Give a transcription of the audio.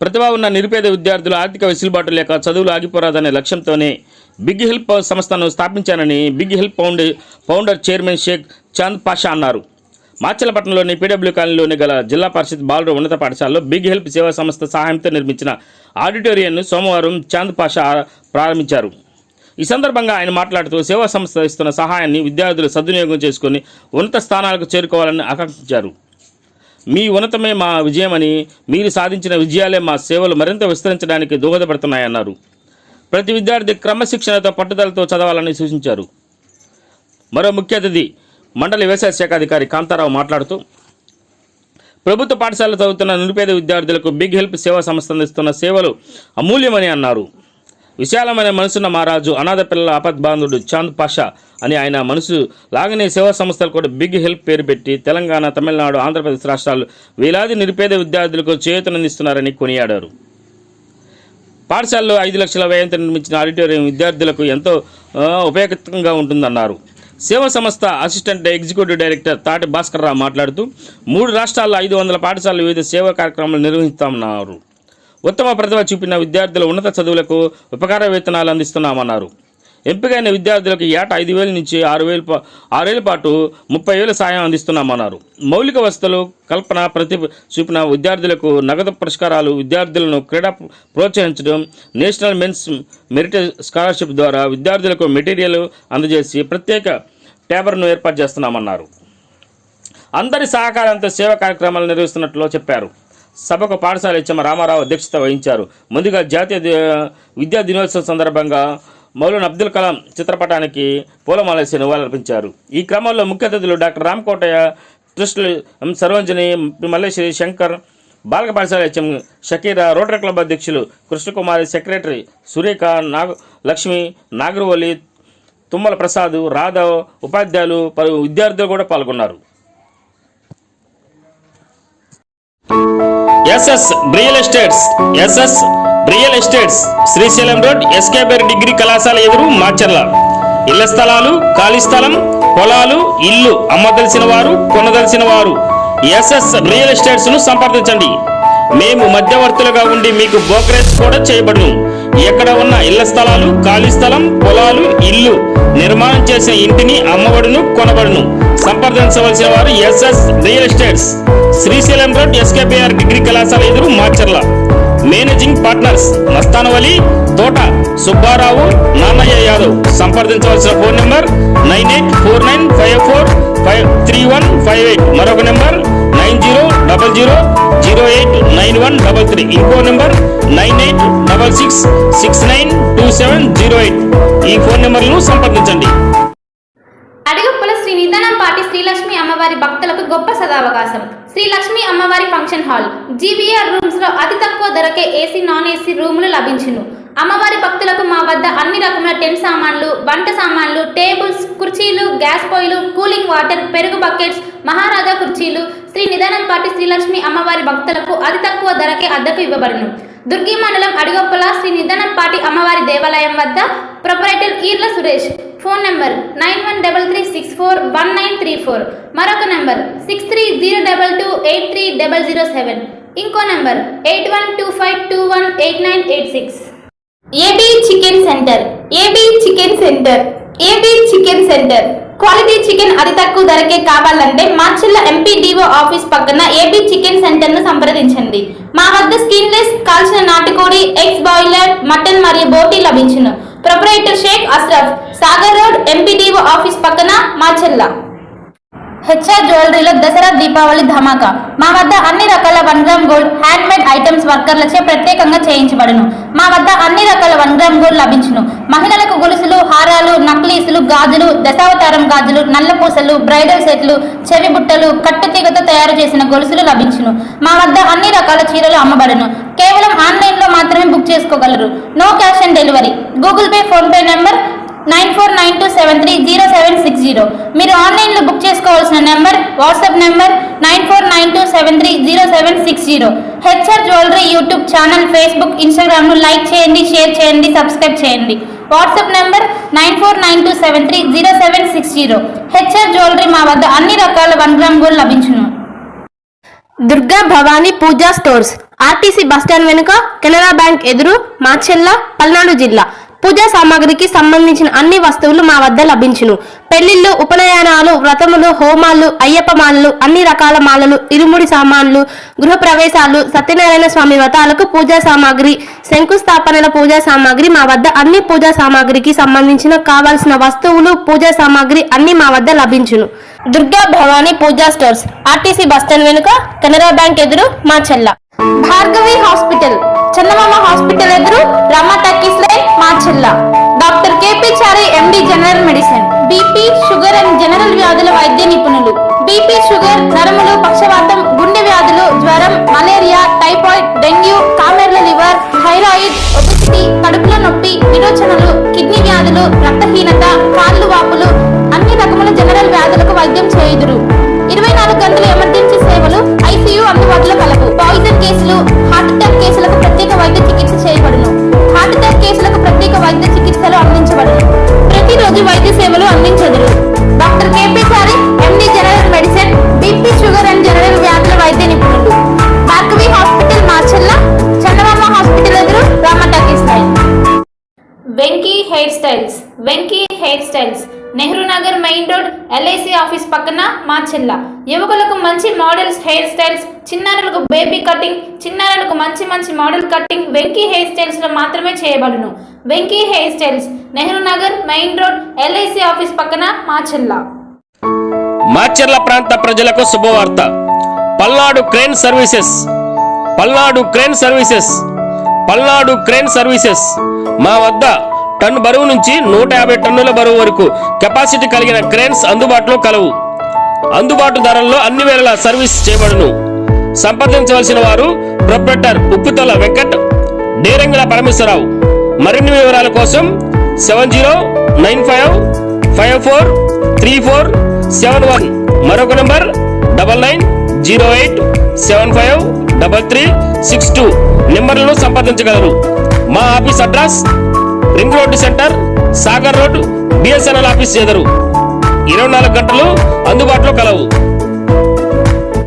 ప్రతిభ ఉన్న నిరుపేద విద్యార్థులు ఆర్థిక వెసులుబాటు లేక చదువులు ఆగిపోరాదనే లక్ష్యంతోనే బిగ్ హెల్ప్ సంస్థను స్థాపించానని big help founder chairman Sheikh Chand Pasha అన్నారు. మాచర్లపట్నంలోని పీడబ్ల్యూ కాలనీలోని గల జిల్లా పరిషత్ బాలుర ఉన్నత పాఠశాలలో బిగ్ హెల్ప్ సేవా సంస్థ సహాయంతో నిర్మించిన ఆడిటోరియంను సోమవారం చాంద్ పాషా ప్రారంభించారు. ఈ సందర్భంగా ఆయన మాట్లాడుతూ సేవా సంస్థ ఇస్తున్న సహాయాన్ని విద్యార్థులు సద్వినియోగం చేసుకుని ఉన్నత స్థానాలకు చేరుకోవాలని ఆకాంక్షించారు. మీ ఉన్నతమే మా విజయమని, మీరు సాధించిన విజయాలే మా సేవలు మరింత విస్తరించడానికి దోహదపడుతున్నాయన్నారు. ప్రతి విద్యార్థి క్రమశిక్షణతో పట్టుదలతో చదవాలని సూచించారు. మరో ముఖ్య అతిథి మండలి వ్యవసాయ శాఖ అధికారి కాంతారావు మాట్లాడుతూ ప్రభుత్వ పాఠశాలలో చదువుతున్న నిరుపేద విద్యార్థులకు బిగ్ హెల్ప్ సేవా సంస్థ అందిస్తున్న సేవలు అమూల్యమని అన్నారు. విశాలమైన మనసున్న మహారాజు అనాథ పిల్లల ఆపద్బాంధుడు చాంద్ పాషా అని ఆయన మనసు లాగానే సేవా సంస్థలు కూడా బిగ్ హెల్ప్ పేరు పెట్టి తెలంగాణ, తమిళనాడు, ఆంధ్రప్రదేశ్ రాష్ట్రాలు వేలాది నిరుపేద విద్యార్థులకు చేయూతనందిస్తున్నారని కొనియాడారు. పాఠశాలలో 5 లక్షల వ్యయంతో నిర్మించిన ఆడిటోరియం విద్యార్థులకు ఎంతో ఉపయుక్తంగా ఉంటుందన్నారు. సేవా సంస్థ అసిస్టెంట్ ఎగ్జిక్యూటివ్ డైరెక్టర్ తాటి భాస్కర్రావు మాట్లాడుతూ 3 రాష్ట్రాల్లో 500 పాఠశాలలు వివిధ సేవా కార్యక్రమాలు నిర్వహిస్తామన్నారు. ఉత్తమ ప్రతిభ చూపిన విద్యార్థుల ఉన్నత చదువులకు ఉపకార వేతనాలు అందిస్తున్నామన్నారు. ఎంపికైన విద్యార్థులకు ఏటా 5,000 నుంచి 6,000 పాటు 30,000 సాయం అందిస్తున్నామన్నారు. మౌలిక వసతులు కల్పన ప్రతిభ చూపిన విద్యార్థులకు నగదు పురస్కారాలు, విద్యార్థులను క్రీడా ప్రోత్సహించడం, నేషనల్ మెన్స్ మెరిట్ స్కాలర్షిప్ ద్వారా విద్యార్థులకు మెటీరియల్ అందజేసి ప్రత్యేక ట్యాబర్ను ఏర్పాటు చేస్తున్నామన్నారు. అందరి సహకారంతో సేవా కార్యక్రమాలు నిర్వహిస్తున్నట్లు చెప్పారు. సభకు పాఠశాల హెచ్ఎం రామారావు అధ్యక్షత వహించారు. ముందుగా జాతీయ విద్యా దినోత్సవం సందర్భంగా మౌలానా అబ్దుల్ కలాం చిత్రపటానికి పూలమాలేసి నివాళులర్పించారు. ఈ క్రమంలో ముఖ్య అతిథులు డాక్టర్ రామకోటయ్య, ట్రస్టులు సర్వంజని, మల్లేశ్వరి, శంకర్, బాలక పాఠశాల హెచ్ఎం షకీరా, రోటరీ క్లబ్ అధ్యక్షులు కృష్ణకుమారి, సెక్రటరీ సురేఖ, లక్ష్మి, నాగరవల్లి, తుమ్మల ప్రసాద్, రాధవ్, ఉపాధ్యాయులు, పలు విద్యార్థులు కూడా పాల్గొన్నారు. SS real estates Srisailam road, ఎస్కేబర్ డిగ్రీ కళాశాల ఎదురు, మాచర్ల. ఇళ్ల స్థలాలు, ఖాళీ స్థలం, పొలాలు, ఇల్లు అమ్మదలిసిన వారు, కొనదలిసిన వారు ఎస్ఎస్ రియల్ ఎస్టేట్స్ ను సంప్రదించండి. మేము మధ్యవర్తులుగా ఉండి మీకు బ్రోకరేజ్ కూడా చేయబడును. ఎక్కడ ఉన్న ఇళ్ల స్థలాలు, ఖాళీ స్థలం, పొలాలు, ఇల్లు నిర్మాణం చేసిన ఇంటిని అమ్మబడును, కొనబడును. సంప్రదించవలసిన వారు SS real estates, Srisailam road, SKBR degree కళాశాల ఎదురు, మాచర్ల. మేనేజింగ్ పార్ట్నర్స్ మస్తానవలి, తోట సుబ్బారావు, నాన్నయ్య యాదవ్. సంప్రదించవలసిన ఫోన్ నెంబర్ 9849543158. మరొక నెంబర్ 9000089133. ఇంకో నెంబర్ 9866692708. ఈ ఫోన్ నెంబర్లను సంప్రదించండి. అడిగొప్పల శ్రీ నిదానంపాటి శ్రీలక్ష్మి అమ్మవారి భక్తులకు గొప్ప సదావకాశం. శ్రీ లక్ష్మి అమ్మవారి ఫంక్షన్ హాల్ జీబీఆర్ రూమ్స్ లో అతి తక్కువ ధరకే ఏసీ, నాన్ ఏసీ రూములు లభించును. అమ్మవారి భక్తులకు మా వద్ద అన్ని రకముల టెంట్ సామాన్లు, వంట సామాన్లు, టేబుల్స్, కుర్చీలు, గ్యాస్ పొయ్యిలు, కూలింగ్ వాటర్, పెరుగు బకెట్స్, మహారాజా కుర్చీలు శ్రీ నిదానంపాటి శ్రీలక్ష్మి అమ్మవారి భక్తులకు అతి తక్కువ ధరకే అద్దెకు ఇవ్వబడును. దుర్గి మండలం అడిగొప్పల శ్రీ నిదానంపాటి అమ్మవారి దేవాలయం వద్ద proprietor Eerla Suresh. Phone number 9166411934. మరొక నెంబర్ 6302283007. ఇంకో number 8125218986. AB chicken centre quality chicken అతి తక్కువ ధరకే కావాలంటే మాచర్ల ఎంపీడీఓ ఆఫీస్ పక్కన ఏబీ చికెన్ సెంటర్ ను సంప్రదించండి. మా వద్ద స్కిన్లెస్ కాల్చిన నాటుకోడి, ఎగ్స్ బాయిలర్, మటన్ మరియు బోటీ లభించును. Proprietor Sheikh Ashraf, Sagar road, MPDO office పక్కన, మాచర్ల. హెచ్ఆర్ జ్యువెలరీలో దసరా దీపావళి ధమాకా. మా వద్ద అన్ని రకాల 1 gram gold hand made items వర్కర్లచే ప్రత్యేకంగా చేయించబడును. మా వద్ద అన్ని రకాల 1 గ్రామ్ గోల్డ్ లభించును. మహిళలకు గొలుసులు, హారాలు, నక్లీసులు, గాజులు, దశావతారం గాజులు, నల్లపూసలు, బ్రైడల్ సెట్లు, చెవి బుట్టలు, కట్టుతీగతో తయారు చేసిన గొలుసులు లభించును. మా వద్ద అన్ని రకాల చీరలు అమ్మబడును. కేవలం ఆన్లైన్లో మాత్రమే బుక్ చేసుకోగలరు. No cash on delivery. Google pay, phone pay number 9492730760. మీరు ఆన్లైన్లో బుక్ చేసుకోవాల్సిన number, WhatsApp number 9492730760. HR jewellery YouTube channel, Facebook, ఇన్స్టాగ్రామ్ను లైక్ చేయండి, షేర్ చేయండి, సబ్స్క్రైబ్ చేయండి. WhatsApp number 9492730760. హెచ్ఆర్ జ్యువెలరీ మా వద్ద అన్ని రకాల 1 గ్రామ్ గోల్డ్ లభించును. Durga Bhavani Puja stores RTC bus stand వెనుక, కెనరా బ్యాంక్ ఎదురు, మాచెల్ల, పల్నాడు జిల్లా. పూజా సామాగ్రికి సంబంధించిన అన్ని వస్తువులు మా వద్ద లభించును. పెళ్లిళ్లు, ఉపనయనాలు, వ్రతములు, హోమాలు, అయ్యప్ప మాలలు, అన్ని రకాల మాలలు, ఇరుముడి సామాన్లు, గృహ ప్రవేశాలు, సత్యనారాయణ స్వామి వ్రతాలకు పూజా సామాగ్రి, శంకుస్థాపనల పూజా సామాగ్రి మా వద్ద అన్ని పూజా సామాగ్రికి సంబంధించిన కావాల్సిన వస్తువులు, పూజా సామాగ్రి అన్ని మా వద్ద లభించును. Durga Bhavani Puja stores, RTC bus stand వెనుక, కెనరా బ్యాంక్ ఎదురు, మాచెల్ల. భార్గవి హాస్పిటల్, చందమామ హాస్పిటల్ ఎదురు, Rama talkies line, Macherla. Doctor KP Chari MD general medicine, BP, sugar and general వ్యాధుల వైద్య నిపుణులు. బీపీ, షుగర్, నరములు, పక్షవాతం, గుండె వ్యాధులు, జ్వరం, మలేరియా, టైఫాయిడ్, డెంగ్యూ, కామెర్ల లివర్, థైరాయిడ్, ఒబెసిటీ, కడుపులో నొప్పి, విరోచనలు, కిడ్నీ వ్యాధులు, రక్తహీనత, కాళ్ళు వాపులు, అన్ని రకముల జనరల్ వ్యాధులకు వైద్యం చేయుదురు. 24 గంటల ఎమర్జెన్సీ సేవలు, ఐసీయూ అందుబాటులో కలవు. పాయిజన్ కేసులు, హార్ట్ అటాక్ కేసులకు ప్రత్యేక వైద్య చికిత్స చేయబడును. హార్ట్ అటాక్ కేసులకు ప్రత్యేక వైద్య చికిత్సలు అందించబడును. ప్రతిరోజు వైద్య సేవలు అందించెదరు. Doctor KP Chari MD general medicine, BP, sugar and general వ్యాధుల వైద్య నిపుణులు. భార్గవి హాస్పిటల్, మాచెల్ల. చందమామ హాస్పిటల్ ఎదురు, Rama talkies line. Venky hair styles, Venky hair styles, Nehru Nagar main road, LIC office పక్కన, మాచెల్ల. యువకులకు మంచి మోడల్స్ హెయిర్ స్టైల్స్, చిన్నారులకు బేబీ కటింగ్, చిన్నారులకు మంచి మంచి model cutting Venky hair styles లో మాత్రమే చేయబడును. Venky hair styles, Nehru Nagar main road, LIC office పక్కన, మాచెల్ల. మాచెర్ల ప్రాంత ప్రజలకు శుభవార్త. Palnadu crane services, Palnadu crane services, Palnadu crane services. మా వద్ద టన్ను బరువు నుంచి 150 టన్నుల బరువు వరకు కెపాసిటీ కలిగిన క్రేన్స్ అందుబాటులో కలవు. అందుబాటు ధరల్లో అన్ని వేళలా సర్వీస్ చేయబడును. సంప్రదించవలసిన వారు ప్రొప్రైటర్ ఉప్పుతల వెంకట్, డేరంగుల పరమేశ్వరరావు. మరిన్ని వివరాల కోసం 7090543471, మరొక నంబర్ 9908753362 నెంబర్లను సంప్రదించగలరు. మా office address ring road centre, Sagar road, BSNL office ఎదురు. 24 గంటలు అందుబాటులో కలవు.